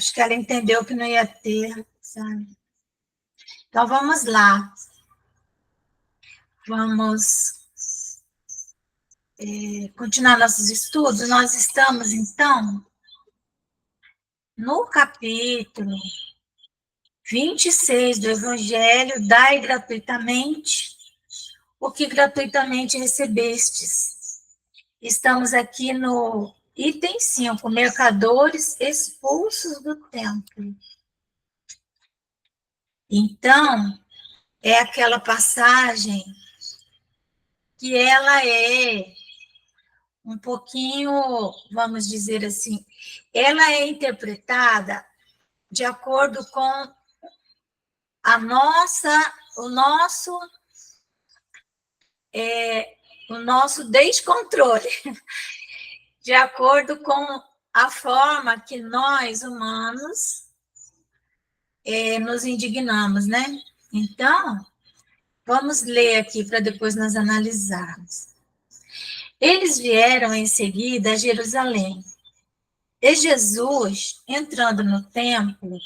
Acho que ela entendeu que não ia ter, sabe? Então, vamos lá. Vamos continuar nossos estudos. Nós estamos, então, no capítulo 26 do Evangelho, dai gratuitamente o que gratuitamente recebestes. Estamos aqui no item 5, mercadores expulsos do templo. Então, é aquela passagem que ela é um pouquinho, vamos dizer assim, ela é interpretada de acordo com o nosso descontrole, de acordo com a forma que nós, humanos, nos indignamos, né? Então, vamos ler aqui para depois nós analisarmos. Eles vieram em seguida a Jerusalém. E Jesus, entrando no templo,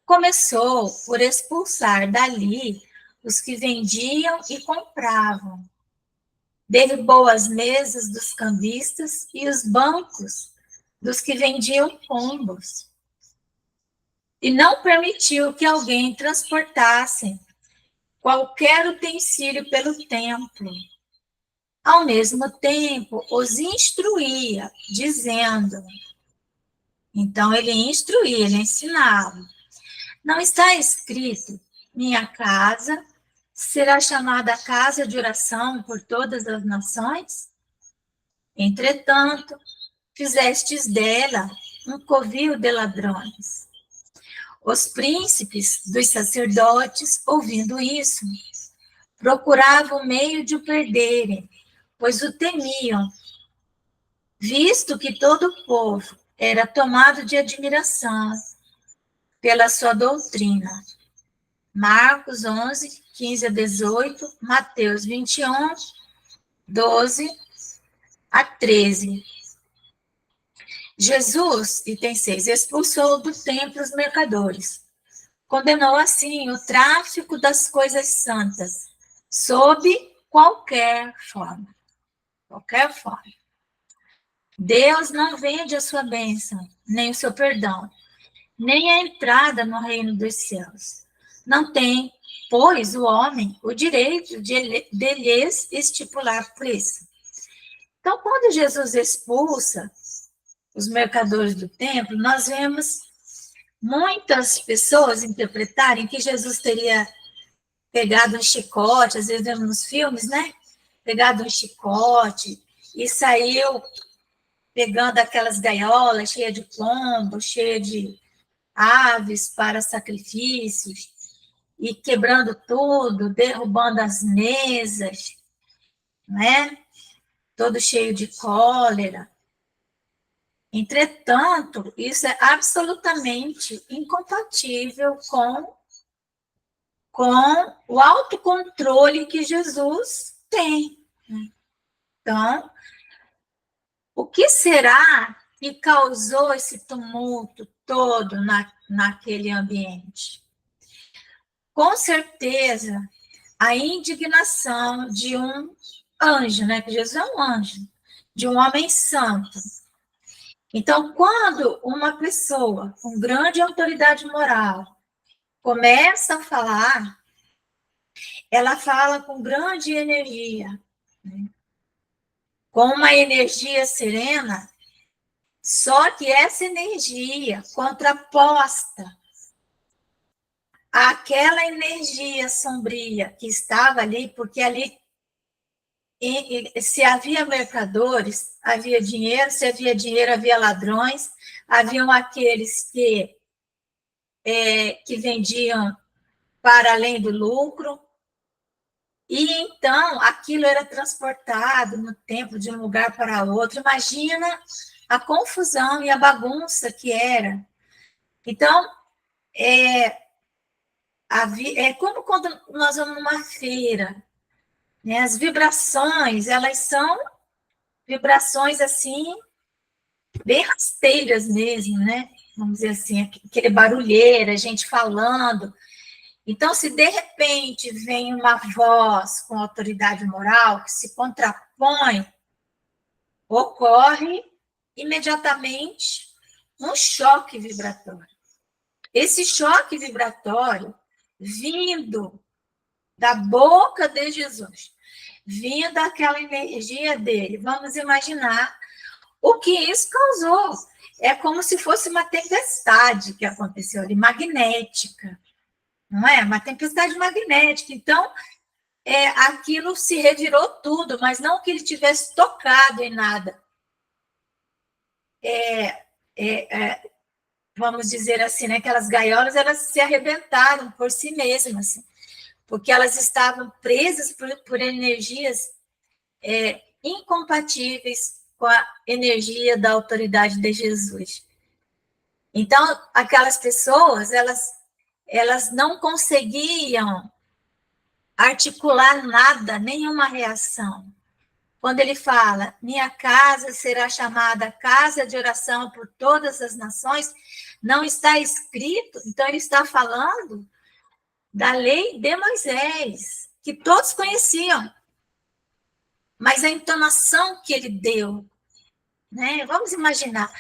começou por expulsar dali os que vendiam e compravam. Derribou as mesas dos cambistas e os bancos dos que vendiam pombos. E não permitiu que alguém transportasse qualquer utensílio pelo templo. Ao mesmo tempo, os instruía, dizendo... Então, ele instruía, ele ensinava. Não está escrito, minha casa será chamada casa de oração por todas as nações? Entretanto, fizestes dela um covil de ladrões. Os príncipes dos sacerdotes, ouvindo isso, procuravam meio de o perderem, pois o temiam, visto que todo o povo era tomado de admiração pela sua doutrina. Marcos 11, 15 a 18, Mateus 21, 12 a 13. Jesus, item 6, expulsou do templo os mercadores. Condenou assim o tráfico das coisas santas, sob qualquer forma. Qualquer forma. Deus não vende a sua bênção, nem o seu perdão, nem a entrada no reino dos céus. Não tem, pois, o homem o direito de lhes estipular preço. Então, quando Jesus expulsa os mercadores do templo, nós vemos muitas pessoas interpretarem que Jesus teria pegado um chicote, às vezes vemos nos filmes, né? Pegado um chicote e saiu pegando aquelas gaiolas cheias de pombo, cheias de aves para sacrifícios, e quebrando tudo, derrubando as mesas, né? Todo cheio de cólera. Entretanto, isso é absolutamente incompatível com o autocontrole que Jesus tem. Então, o que será que causou esse tumulto todo naquele ambiente? Com certeza, a indignação de um anjo, né? Que Jesus é um anjo, de um homem santo. Então, quando uma pessoa com grande autoridade moral começa a falar, ela fala com grande energia, né? Com uma energia serena, só que essa energia contraposta àquela energia sombria que estava ali, porque ali, se havia mercadores, havia dinheiro, se havia dinheiro, havia ladrões, haviam aqueles que vendiam para além do lucro, e então aquilo era transportado no tempo de um lugar para outro. Imagina a confusão e a bagunça que era. Então, é como quando nós vamos numa feira, né? As vibrações, elas são vibrações assim bem rasteiras mesmo, né? Vamos dizer assim, aquele barulheira, gente falando. Então, se de repente vem uma voz com autoridade moral que se contrapõe, ocorre imediatamente um choque vibratório. Esse choque vibratório, vindo da boca de Jesus, vindo daquela energia dele, vamos imaginar o que isso causou. É como se fosse uma tempestade que aconteceu ali, magnética, não é? Uma tempestade magnética. Então, aquilo se revirou tudo, mas não que ele tivesse tocado em nada. Vamos dizer assim, né? Aquelas gaiolas, elas se arrebentaram por si mesmas, assim, porque elas estavam presas por energias incompatíveis com a energia da autoridade de Jesus. Então, aquelas pessoas, elas não conseguiam articular nada, nenhuma reação. Quando ele fala, minha casa será chamada casa de oração por todas as nações, não está escrito, então ele está falando da lei de Moisés, que todos conheciam, mas a entonação que ele deu, né? Vamos imaginar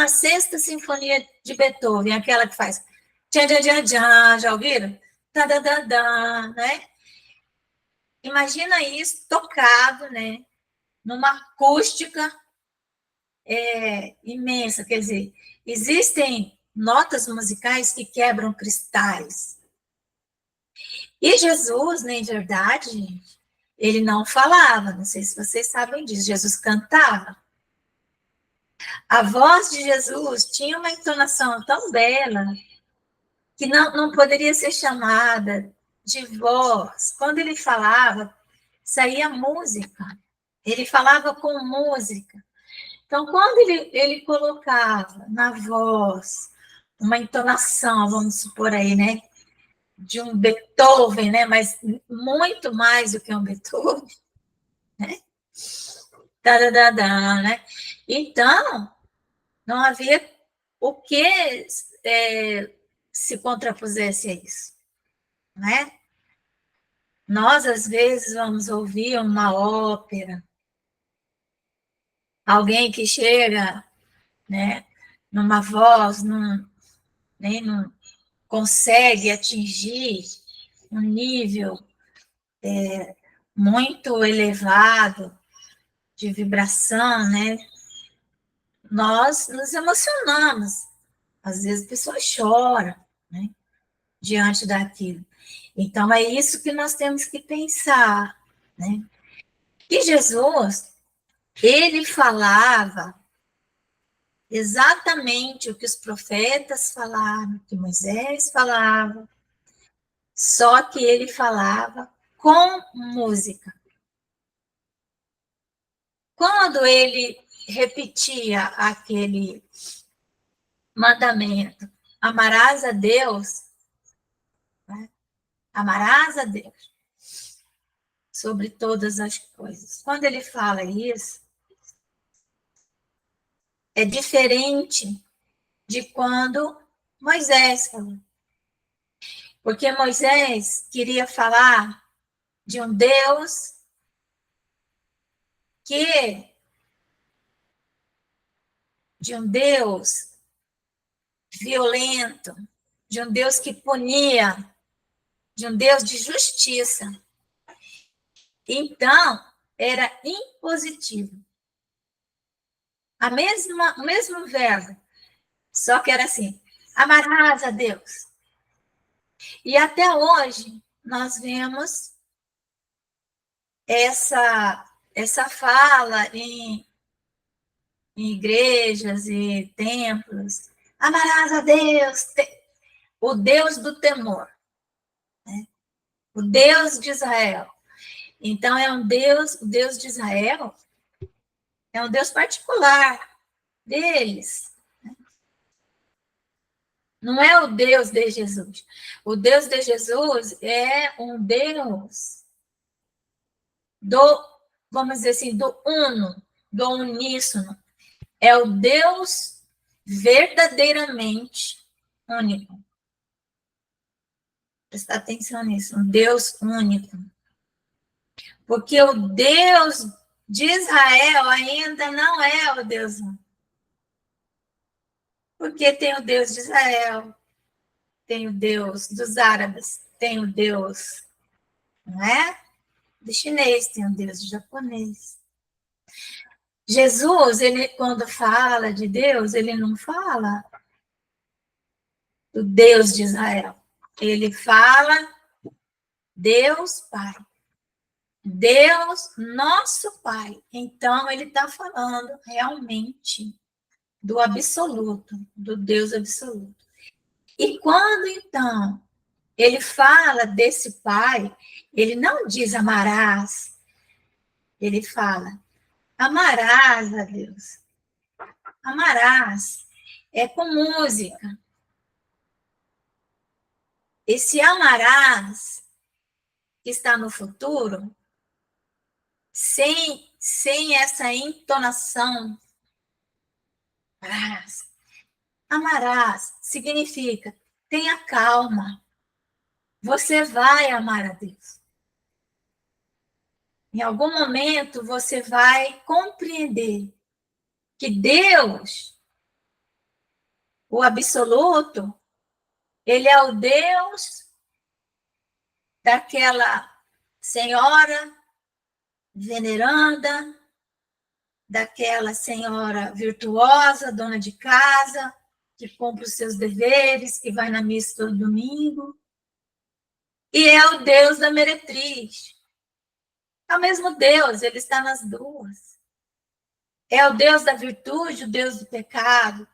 a Sexta Sinfonia de Beethoven, aquela que faz tchan, tchan, tchan, tchan, já ouviram? Da, da, da, da, né? Imagina isso tocado, né? Numa acústica imensa, quer dizer, existem notas musicais que quebram cristais. E Jesus, na verdade, ele não falava, não sei se vocês sabem disso, Jesus cantava. A voz de Jesus tinha uma entonação tão bela que não poderia ser chamada de voz. Quando ele falava, saía música. Ele falava com música. Então, quando ele colocava na voz uma entonação, vamos supor aí, né? De um Beethoven, né? Mas muito mais do que um Beethoven, né? Da, né? Então, não havia o que se contrapusesse a isso, né? Nós, às vezes, vamos ouvir uma ópera, alguém que chega, né, numa voz, nem não consegue atingir um nível muito elevado de vibração, né? Nós nos emocionamos. Às vezes a pessoa chora, né, diante daquilo. Então, é isso que nós temos que pensar, né? E Jesus, ele falava exatamente o que os profetas falaram, o que Moisés falava, só que ele falava com música. Quando ele repetia aquele mandamento, amarás a Deus, né? Amarás a Deus sobre todas as coisas. Quando ele fala isso, é diferente de quando Moisés falou. Porque Moisés queria falar de um Deus de um Deus violento, de um Deus que punia, de um Deus de justiça. Então, era impositivo. O mesmo verbo, só que era assim, amarás a Deus. E até hoje, nós vemos essa fala em igrejas e templos, amarás a Deus, o Deus do temor, né? O Deus de Israel. Então, o Deus de Israel é um Deus particular deles. Não é o Deus de Jesus. O Deus de Jesus é um Deus vamos dizer assim, do uno, do uníssono. é o Deus verdadeiramente único. Presta atenção nisso, um Deus único. Porque o Deus de Israel ainda não é o Deus único. Porque tem o Deus de Israel, tem o Deus dos árabes, tem o Deus, não é? Do chinês, tem o Deus do japonês. Jesus, ele quando fala de Deus, ele não fala do Deus de Israel. Ele fala Deus Pai. Deus, nosso Pai. Então, ele está falando realmente do absoluto, do Deus absoluto. E quando, então, ele fala desse Pai, ele não diz amarás, ele fala amarás a Deus. Amarás é com música. Esse amarás que está no futuro, sem essa entonação, amarás. Amarás significa tenha calma. Você vai amar a Deus. Em algum momento você vai compreender que Deus, o absoluto, ele é o Deus daquela senhora veneranda, daquela senhora virtuosa, dona de casa, que cumpre os seus deveres, que vai na missa todo domingo. E é o Deus da meretriz. É o mesmo Deus, ele está nas duas. É o Deus da virtude, o Deus do pecado.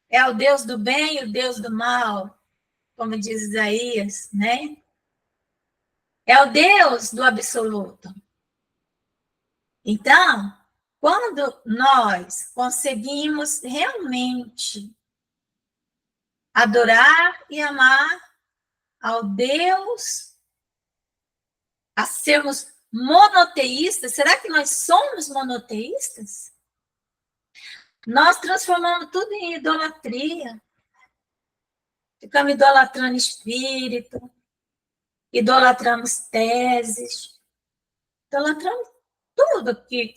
É o Deus do bem e o Deus do mal, como diz Isaías, né? É o Deus do absoluto. Então, quando nós conseguimos realmente adorar e amar ao Deus, a sermos monoteístas, será que nós somos monoteístas? Nós transformamos tudo em idolatria. Ficamos idolatrando espírito, idolatramos teses, idolatramos tudo que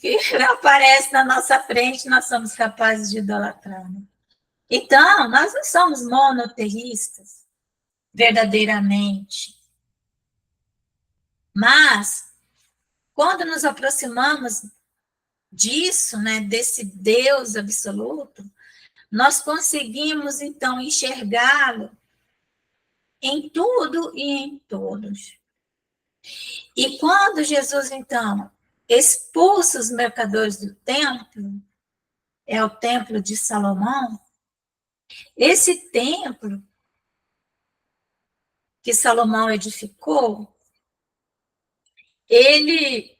aparece na nossa frente, nós somos capazes de idolatrar. Né? Então, nós não somos monoteístas, verdadeiramente. Mas, quando nos aproximamos disso, né, desse Deus absoluto, nós conseguimos, então, enxergá-lo em tudo e em todos. E quando Jesus, então, expulsa os mercadores do templo, é o templo de Salomão, esse templo que Salomão edificou, ele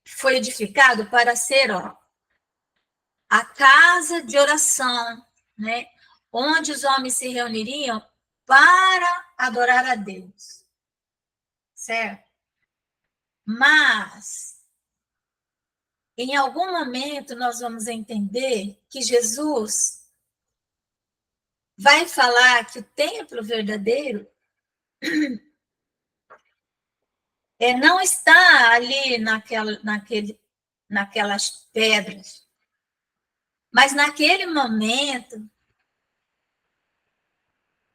foi edificado para ser, a casa de oração, né? Onde os homens se reuniriam para adorar a Deus. Certo? Mas, em algum momento, nós vamos entender que Jesus vai falar que o templo verdadeiro não está ali naquelas pedras. Mas, naquele momento,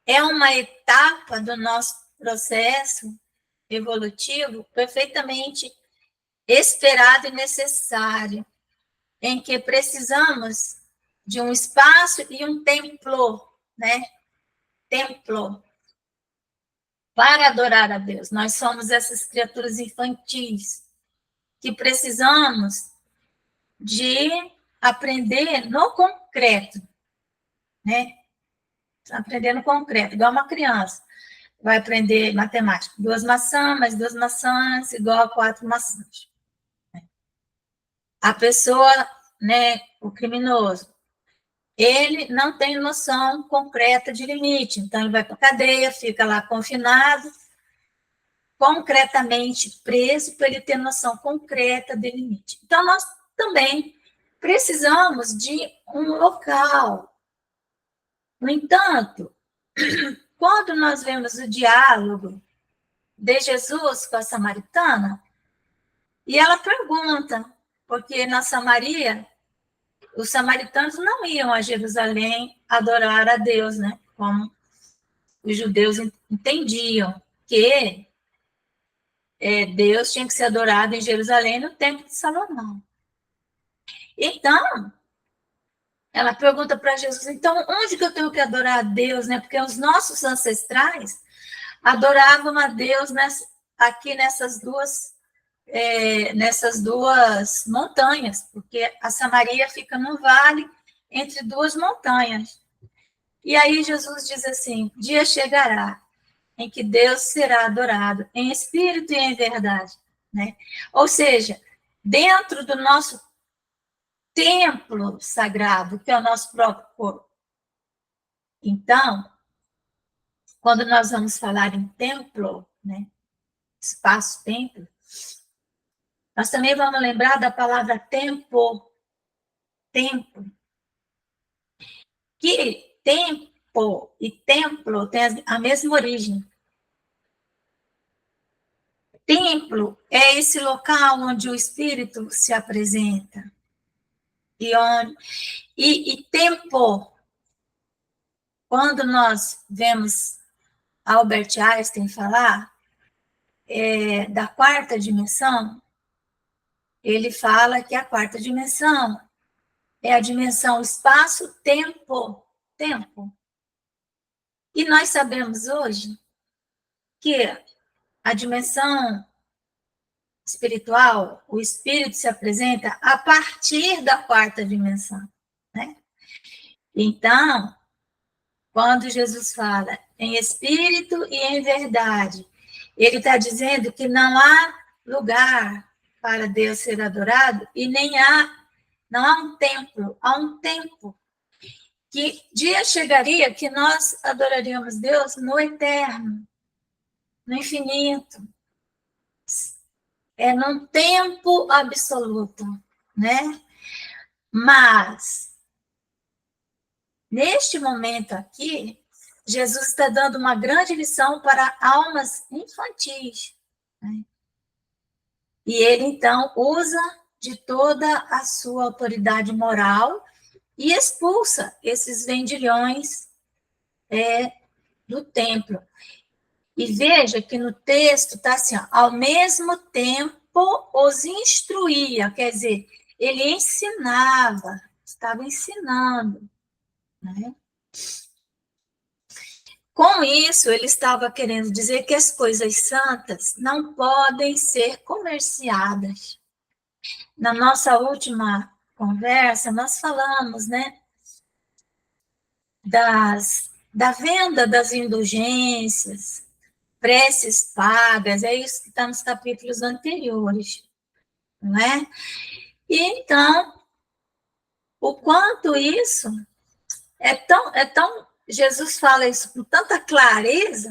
é uma etapa do nosso processo evolutivo perfeitamente esperado e necessário, em que precisamos de um espaço e um templo, né? Templo, para adorar a Deus. Nós somos essas criaturas infantis que precisamos de aprender no concreto, né? Aprender no concreto, igual uma criança. Vai aprender matemática. 2 maçãs mais 2 maçãs igual a 4 maçãs. A pessoa, né, o criminoso, ele não tem noção concreta de limite. Então, ele vai para a cadeia, fica lá confinado, concretamente preso, para ele ter noção concreta de limite. Então, nós também precisamos de um local. No entanto, quando nós vemos o diálogo de Jesus com a samaritana, e ela pergunta, porque na Samaria, os samaritanos não iam a Jerusalém adorar a Deus, né? Como os judeus entendiam que Deus tinha que ser adorado em Jerusalém no Templo de Salomão. Então, ela pergunta para Jesus, então, onde que eu tenho que adorar a Deus, né? Porque os nossos ancestrais adoravam a Deus aqui nessas duas montanhas, porque a Samaria fica no vale entre duas montanhas. E aí Jesus diz assim, dia chegará em que Deus será adorado em espírito e em verdade, né? Ou seja, dentro do nosso templo sagrado, que é o nosso próprio corpo. Então, quando nós vamos falar em templo, né? Espaço-templo, nós também vamos lembrar da palavra tempo, que tempo e templo têm a mesma origem. Templo é esse local onde o Espírito se apresenta. E tempo, quando nós vemos Albert Einstein falar da quarta dimensão, ele fala que a quarta dimensão é a dimensão espaço-tempo. Tempo. E nós sabemos hoje que a dimensão espiritual, o espírito se apresenta a partir da quarta dimensão, né? Então, quando Jesus fala em espírito e em verdade, ele está dizendo que não há lugar para Deus ser adorado e não há um templo, há um tempo. Que dia chegaria que nós adoraríamos Deus no eterno, no infinito, num tempo absoluto, né? Mas, neste momento aqui, Jesus está dando uma grande lição para almas infantis, né? E ele, então, usa de toda a sua autoridade moral e expulsa esses vendilhões do templo. E veja que no texto está assim, ó, ao mesmo tempo os instruía, quer dizer, ele ensinava, estava ensinando, né? Com isso, ele estava querendo dizer que as coisas santas não podem ser comerciadas. Na nossa última conversa, nós falamos, né, da venda das indulgências, preces pagas, é isso que está nos capítulos anteriores, não é? E então, o quanto isso é tão Jesus fala isso com tanta clareza,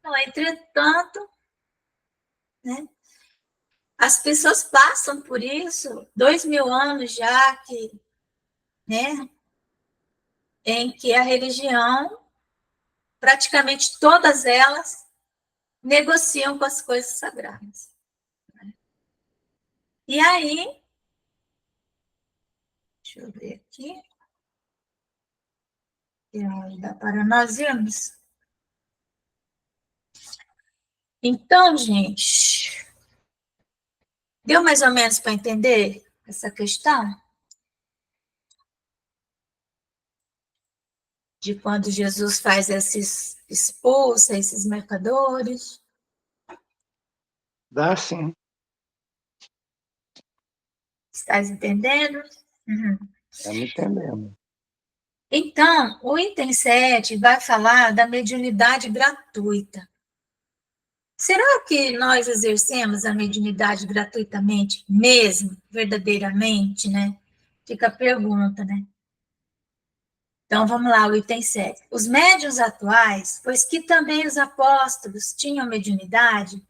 não, entretanto, né, as pessoas passam por isso, 2000 anos já que, né, em que a religião, praticamente todas elas, negociam com as coisas sagradas. E aí, deixa eu ver aqui, dá para nós irmos. Então, gente, deu mais ou menos para entender essa questão? De quando Jesus faz expulsa esses mercadores? Dá sim. Estás entendendo? Uhum. Estamos entendendo. Então, o item 7 vai falar da mediunidade gratuita. Será que nós exercemos a mediunidade gratuitamente, mesmo, verdadeiramente, né? Fica a pergunta, né? Então, vamos lá, o item 7. Os médiuns atuais, pois que também os apóstolos tinham mediunidade,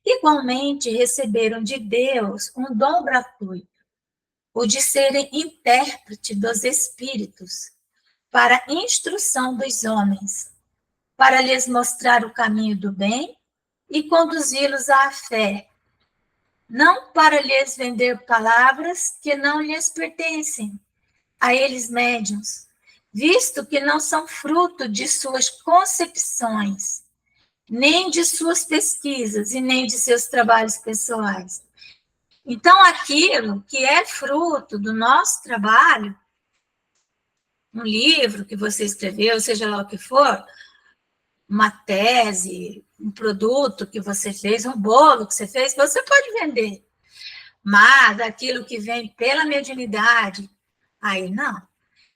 igualmente receberam de Deus um dom gratuito, o de serem intérprete dos espíritos para a instrução dos homens, para lhes mostrar o caminho do bem e conduzi-los à fé, não para lhes vender palavras que não lhes pertencem, a eles médiuns, visto que não são fruto de suas concepções, nem de suas pesquisas e nem de seus trabalhos pessoais. Então, aquilo que é fruto do nosso trabalho, um livro que você escreveu, seja lá o que for, uma tese, um produto que você fez, um bolo que você fez, você pode vender. Mas aquilo que vem pela mediunidade, aí não.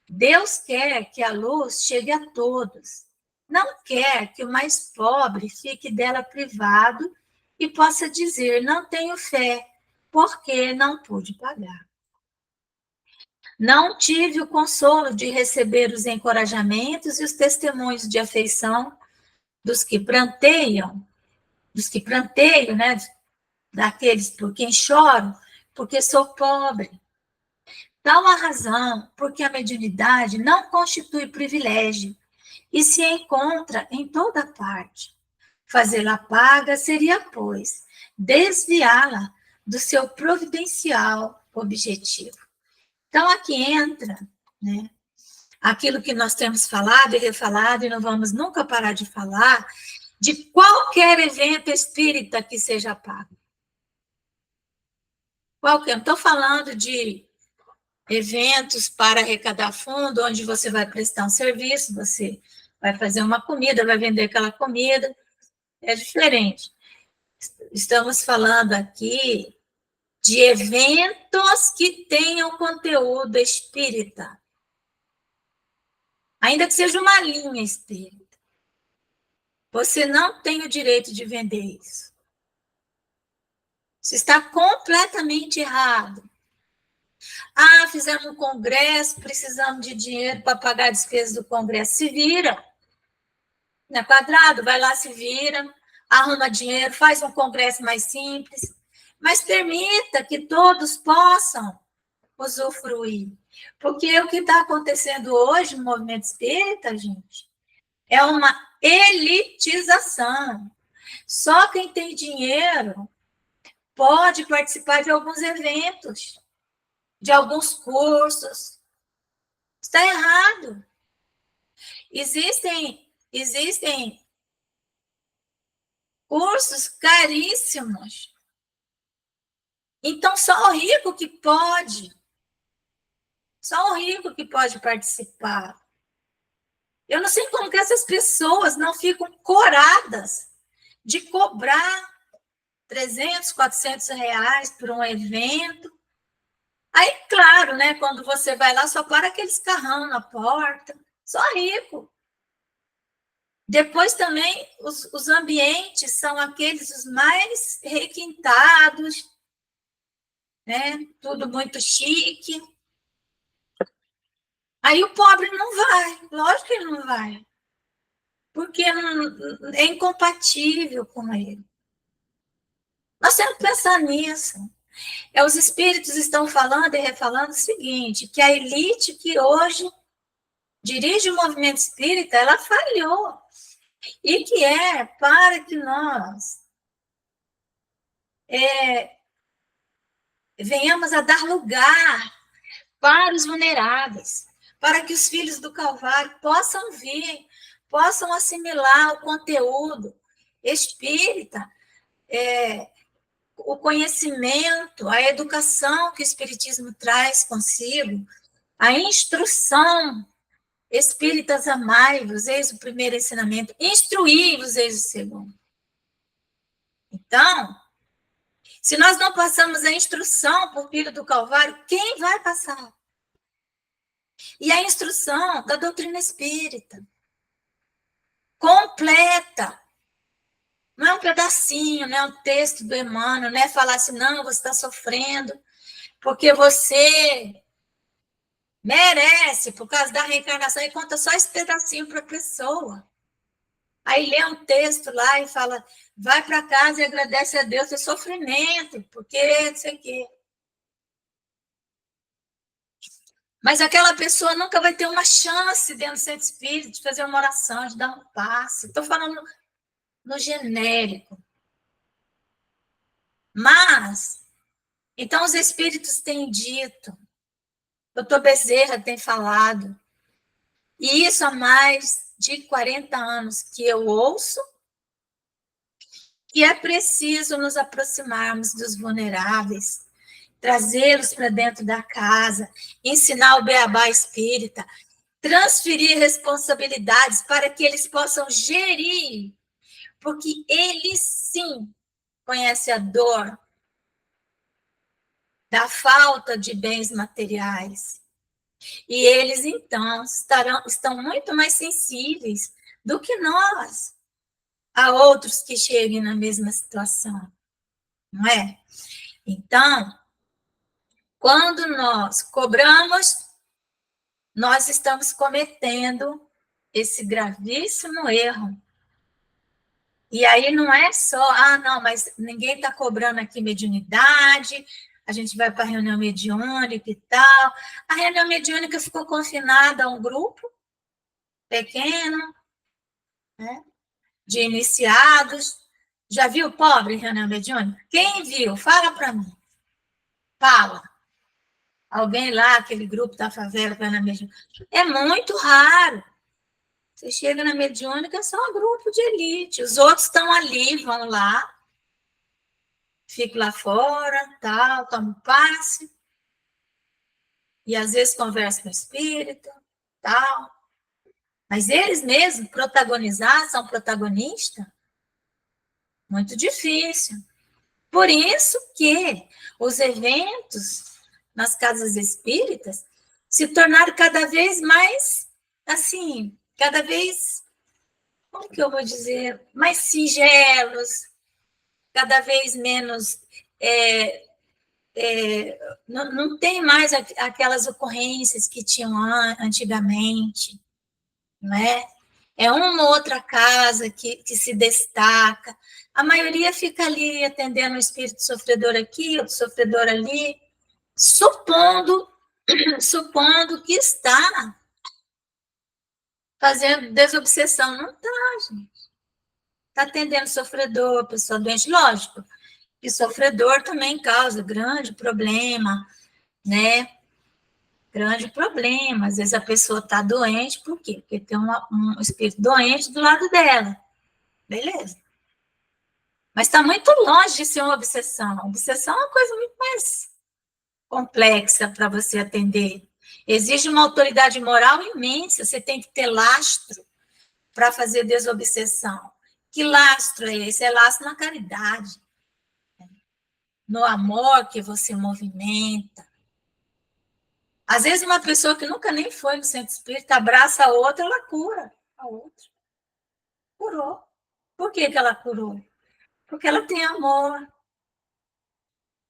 Deus quer que a luz chegue a todos. Não quer que o mais pobre fique dela privado e possa dizer, não tenho fé, porque não pude pagar. Não tive o consolo de receber os encorajamentos e os testemunhos de afeição dos que pranteiam, né, daqueles por quem choro, porque sou pobre. Tal a razão porque a mediunidade não constitui privilégio e se encontra em toda parte. Fazê-la paga seria, pois, desviá-la do seu providencial objetivo. Então, aqui entra, né, aquilo que nós temos falado e refalado, e não vamos nunca parar de falar, de qualquer evento espírita que seja pago. Qualquer, não estou falando de eventos para arrecadar fundo, onde você vai prestar um serviço, você vai fazer uma comida, vai vender aquela comida, é diferente. Estamos falando aqui de eventos que tenham conteúdo espírita, ainda que seja uma linha espírita. Você não tem o direito de vender isso. Isso está completamente errado. Ah, fizemos um congresso, precisamos de dinheiro para pagar a despesa do congresso. Se vira. Não é quadrado, vai lá, se vira, arruma dinheiro, faz um congresso mais simples, mas permita que todos possam usufruir. Porque o que está acontecendo hoje no movimento espírita, gente, é uma elitização. Só quem tem dinheiro pode participar de alguns eventos, de alguns cursos. Está errado. Existem cursos caríssimos. Então, só o rico que pode. Só o rico que pode participar. Eu não sei como que essas pessoas não ficam coradas de cobrar 300, 400 reais por um evento. Aí, claro, né, quando você vai lá, só para aqueles carrão na porta. Só rico. Depois também, os ambientes são aqueles os mais requintados, né? Tudo muito chique. Aí o pobre não vai, lógico que ele não vai, porque é incompatível com ele. Nós temos que pensar nisso. Os espíritos estão falando e refalando o seguinte, que a elite que hoje dirige o movimento espírita, ela falhou. E que é para que nós venhamos a dar lugar para os vulneráveis, para que os filhos do Calvário possam vir, possam assimilar o conteúdo espírita, o conhecimento, a educação que o Espiritismo traz consigo, a instrução. Espíritas, amai-vos, eis o primeiro ensinamento, instruí-vos, eis o segundo. Então, se nós não passamos a instrução por filho do Calvário, quem vai passar? E a instrução da doutrina espírita, completa. Não é um pedacinho, não é um texto do Emmanuel, não é falar assim, não, você está sofrendo, porque você merece, por causa da reencarnação, e conta só esse pedacinho para a pessoa. Aí lê um texto lá e fala, vai para casa e agradece a Deus o sofrimento, porque não sei o quê. Mas aquela pessoa nunca vai ter uma chance dentro do centro espírita de fazer uma oração, de dar um passe. Estou falando no genérico. Mas, então os espíritos têm dito, o doutor Bezerra tem falado, e isso há mais de 40 anos que eu ouço, que é preciso nos aproximarmos dos vulneráveis, trazê-los para dentro da casa, ensinar o beabá espírita, transferir responsabilidades para que eles possam gerir, porque eles sim conhecem a dor da falta de bens materiais. E eles, então, estão muito mais sensíveis do que nós a outros que cheguem na mesma situação, não é? Então, quando nós cobramos, nós estamos cometendo esse gravíssimo erro. E aí não é só, não, mas ninguém está cobrando aqui mediunidade, a gente vai para a reunião mediúnica e tal. A reunião mediúnica ficou confinada a um grupo pequeno, né, de iniciados. Já viu pobre em reunião mediúnica? Quem viu? Fala para mim. Fala. Alguém lá, aquele grupo da favela, vai na mediúnica. É muito raro. Você chega na mediúnica, é só um grupo de elite. Os outros estão ali, vão lá, ficam lá fora, tal, tomam passe. E às vezes conversam com o espírito, tal. Mas eles mesmos protagonizar, são protagonistas, muito difícil. Por isso que os eventos nas casas espíritas se tornaram cada vez mais, assim, cada vez, como que eu vou dizer, mais singelos, cada vez menos, não tem mais aquelas ocorrências que tinham antigamente, não é? É uma outra casa que se destaca. A maioria fica ali atendendo o espírito sofredor aqui, outro sofredor ali, supondo que está fazendo desobsessão. Não está, gente. Está atendendo sofredor, pessoa doente, lógico. E sofredor também causa grande problema, né? Grande problema. Às vezes a pessoa está doente, por quê? Porque tem um espírito doente do lado dela. Beleza. Mas está muito longe de ser uma obsessão. A obsessão é uma coisa muito mais complexa para você atender. Exige uma autoridade moral imensa, você tem que ter lastro para fazer desobsessão. Que lastro é esse? É lastro na caridade, no amor que você movimenta. Às vezes uma pessoa que nunca nem foi no centro espírita abraça a outra, ela cura a outra. Curou. Por que ela curou? Porque ela tem amor.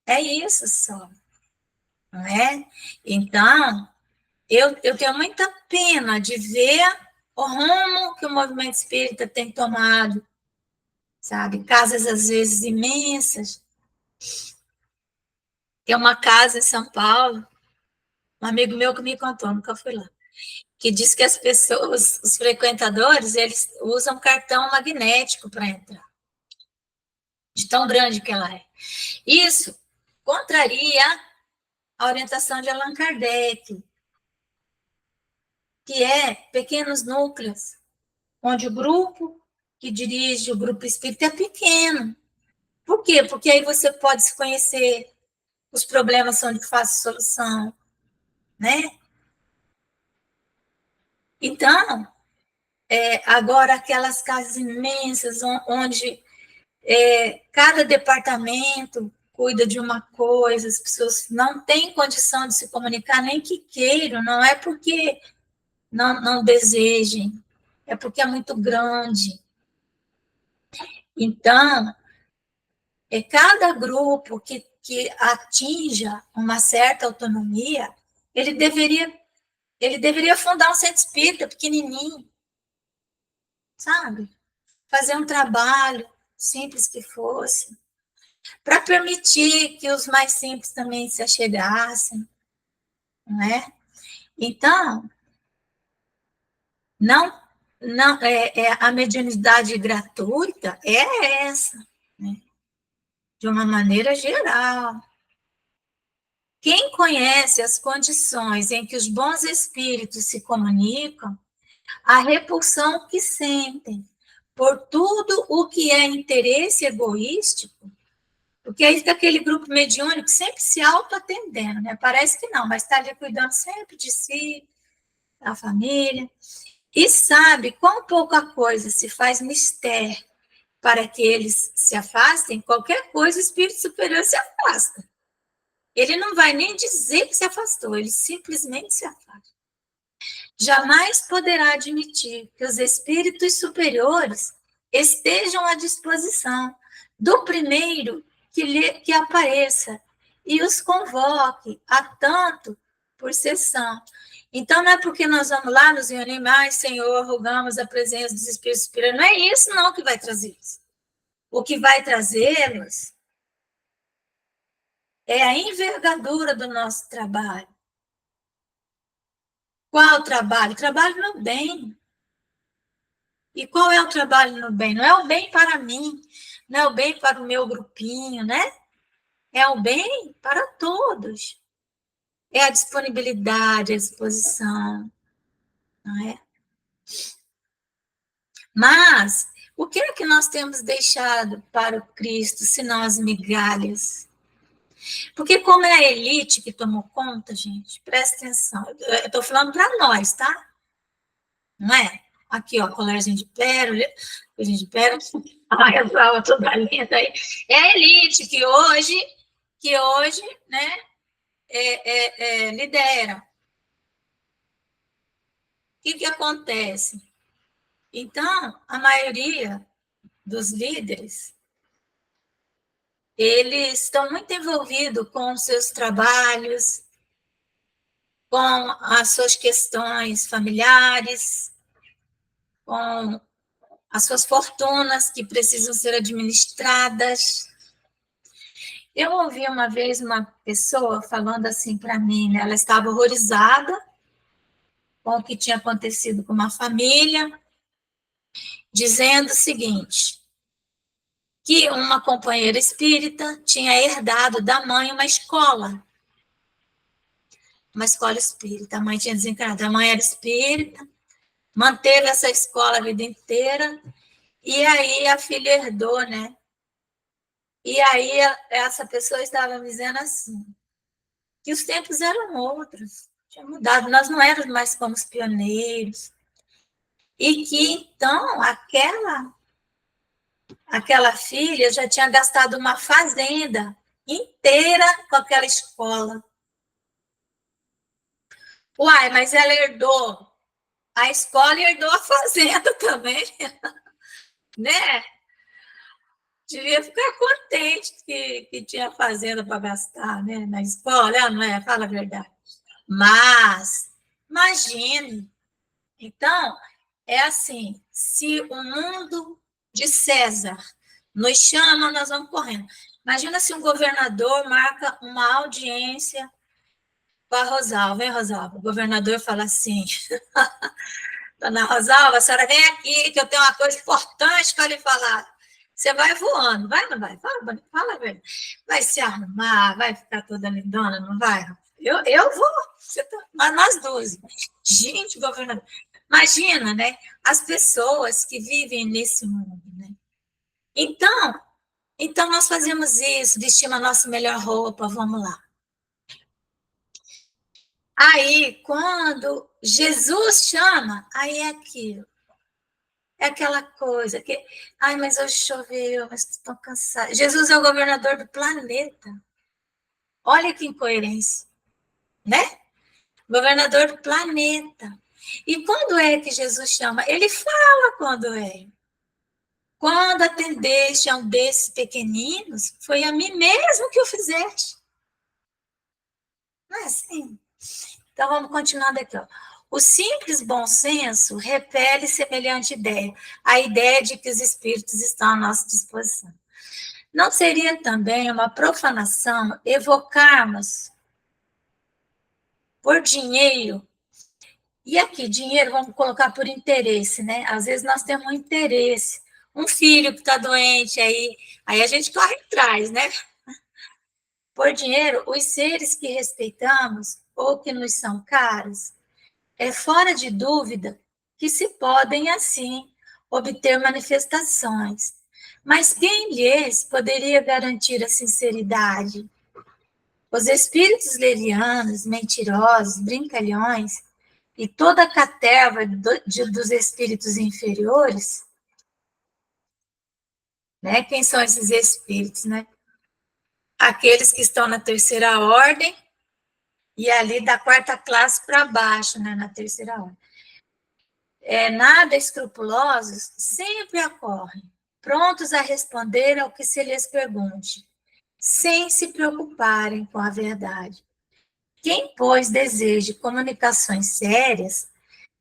É isso só. Não é? Então, eu tenho muita pena de ver o rumo que o movimento espírita tem tomado, sabe? Casas, às vezes, imensas. Tem uma casa em São Paulo, um amigo meu que me contou, nunca fui lá, que diz que as pessoas, os frequentadores, eles usam cartão magnético para entrar, de tão grande que ela é. Isso contraria a orientação de Allan Kardec, que é pequenos núcleos, onde o grupo que dirige o grupo espírita é pequeno. Por quê? Porque aí você pode se conhecer, os problemas são de fácil solução, né? Então, agora aquelas casas imensas, onde cada departamento cuida de uma coisa, as pessoas não têm condição de se comunicar, nem que queiram, não é porque não desejem, é porque é muito grande. Então, cada grupo que atinja uma certa autonomia, ele deveria fundar um centro espírita pequenininho, sabe? Fazer um trabalho simples que fosse, para permitir que os mais simples também se achegassem, não é? Então, não a mediunidade gratuita é essa, né? De uma maneira geral. Quem conhece as condições em que os bons espíritos se comunicam, a repulsão que sentem por tudo o que é interesse egoístico, porque aí fica aquele grupo mediúnico sempre se auto-atendendo, né? Parece que não, mas está ali cuidando sempre de si, da família, e sabe quão pouca coisa se faz mister para que eles se afastem, qualquer coisa o espírito superior se afasta. Ele não vai nem dizer que se afastou, ele simplesmente se afasta. Jamais poderá admitir que os espíritos superiores estejam à disposição do primeiro que apareça e os convoque a tanto por sessão. Então, não é porque nós vamos lá nos reunir mais, Senhor, rogamos a presença dos espíritos superiores, não é isso não que vai trazer isso. O que vai trazê-los é a envergadura do nosso trabalho. Qual o trabalho? Trabalho no bem. E qual é o trabalho no bem? Não é o bem para mim, não é o bem para o meu grupinho, né? É o bem para todos. É a disponibilidade, a disposição, não é? Mas o que é que nós temos deixado para o Cristo, senão as migalhas? Porque como é a elite que tomou conta, gente, presta atenção. Eu estou falando para nós, tá? Não é? Aqui, ó, colérgio de pérola, a Eva toda linda aí. É a elite que hoje, né, lidera. O que acontece? Então, a maioria dos líderes, eles estão muito envolvidos com os seus trabalhos, com as suas questões familiares, com as suas fortunas que precisam ser administradas. Eu ouvi uma vez uma pessoa falando assim para mim, né? Ela estava horrorizada com o que tinha acontecido com uma família, dizendo o seguinte, que uma companheira espírita tinha herdado da mãe uma escola espírita. A mãe tinha desencarnado, a mãe era espírita, manteve essa escola a vida inteira, e aí a filha herdou, né? E aí essa pessoa estava me dizendo assim, que os tempos eram outros, tinha mudado, nós não éramos mais como os pioneiros, e que então aquela filha já tinha gastado uma fazenda inteira com aquela escola. Uai, mas ela herdou a escola e herdou a fazenda também, né? Devia ficar contente que tinha fazenda para gastar, né? Na escola, não é? Fala a verdade. Mas, imagine, então, é assim, se o mundo de César nos chama, nós vamos correndo. Imagina se um governador marca uma audiência com a Rosalva, hein, Rosalva? O governador fala assim, dona Rosalva, a senhora vem aqui que eu tenho uma coisa importante para lhe falar. Você vai voando, vai ou não vai? Fala, velho. Vai se arrumar, vai ficar toda lindona, não vai? Eu vou, mas nós duas. Gente, governador. Imagina, né? As pessoas que vivem nesse mundo, né? Então nós fazemos isso, vestimos a nossa melhor roupa, vamos lá. Aí, quando Jesus chama, aí é aquilo. É aquela coisa que, ai, mas hoje choveu, mas estou cansada. Jesus é o governador do planeta. Olha que incoerência, né? Governador do planeta. E quando é que Jesus chama? Ele fala quando é. Quando atendeste a um desses pequeninos, foi a mim mesmo que o fizeste. Não é assim? Então, vamos continuando aqui. Ó. O simples bom senso repele semelhante ideia, a ideia de que os espíritos estão à nossa disposição. Não seria também uma profanação evocarmos por dinheiro E aqui, dinheiro, vamos colocar por interesse, né? Às vezes nós temos um interesse. Um filho que está doente, aí a gente corre atrás, né? Por dinheiro, os seres que respeitamos ou que nos são caros, é fora de dúvida que se podem, assim, obter manifestações. Mas quem lhes poderia garantir a sinceridade? Os espíritos levianos, mentirosos, brincalhões e toda a caterva dos espíritos inferiores, né? Quem são esses espíritos, né? Aqueles que estão na terceira ordem e ali da quarta classe para baixo, né? Na terceira ordem. Nada escrupulosos sempre ocorrem, prontos a responder ao que se lhes pergunte, sem se preocuparem com a verdade. Quem, pois, deseje comunicações sérias,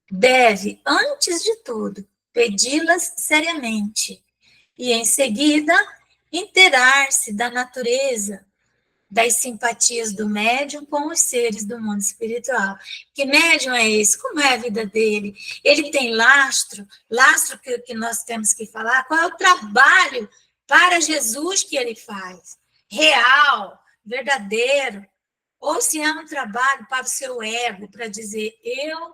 deve, antes de tudo, pedi-las seriamente e, em seguida, inteirar-se da natureza das simpatias do médium com os seres do mundo espiritual. Que médium é esse? Como é a vida dele? Ele tem lastro que nós temos que falar, qual é o trabalho para Jesus que ele faz? Real, verdadeiro, ou se é um trabalho para o seu ego, para dizer, eu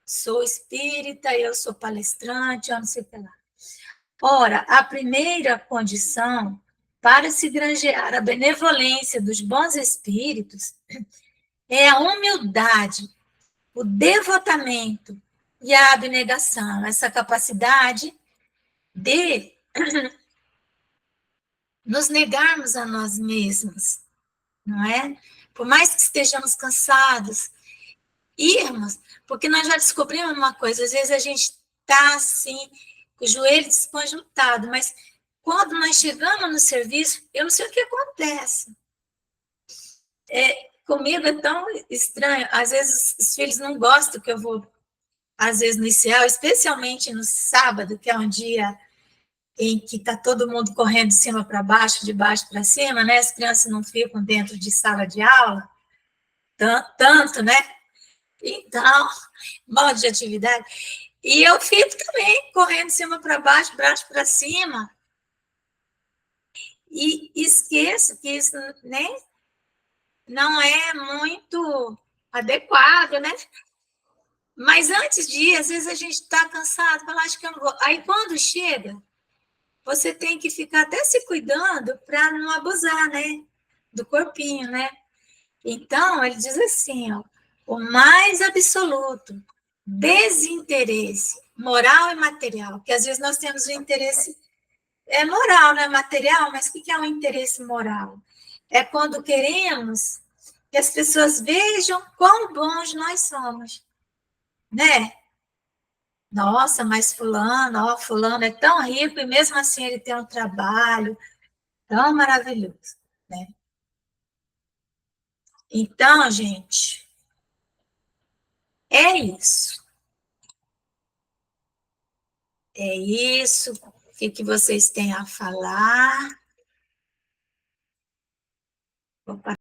sou espírita, eu sou palestrante, eu não sei o que lá. Ora, a primeira condição para se granjear a benevolência dos bons espíritos é a humildade, o devotamento e a abnegação, essa capacidade de nos negarmos a nós mesmos, não é? Por mais que estejamos cansados, irmos, porque nós já descobrimos uma coisa, às vezes a gente está assim, com o joelho desconjuntado, mas quando nós chegamos no serviço, eu não sei o que acontece. Comigo é tão estranho, às vezes os filhos não gostam que eu vou, às vezes, no ICEL, especialmente no sábado, que é um dia em que está todo mundo correndo de cima para baixo, de baixo para cima, né? As crianças não ficam dentro de sala de aula, tanto, né? Então, modo de atividade. E eu fico também correndo de cima para baixo, braço para cima, e esqueço que isso nem não é muito adequado, né? Mas antes de ir, às vezes a gente está cansado, fala, acho que eu não vou. Aí quando chega, você tem que ficar até se cuidando para não abusar, né? Do corpinho, né? Então, ele diz assim, ó, o mais absoluto desinteresse moral e material, que às vezes nós temos o interesse moral, não é material, mas o que é o interesse moral? É quando queremos que as pessoas vejam quão bons nós somos, né? Nossa, mas fulano é tão rico e mesmo assim ele tem um trabalho tão maravilhoso, né? Então, gente, é isso. É isso. O que vocês têm a falar? Opa.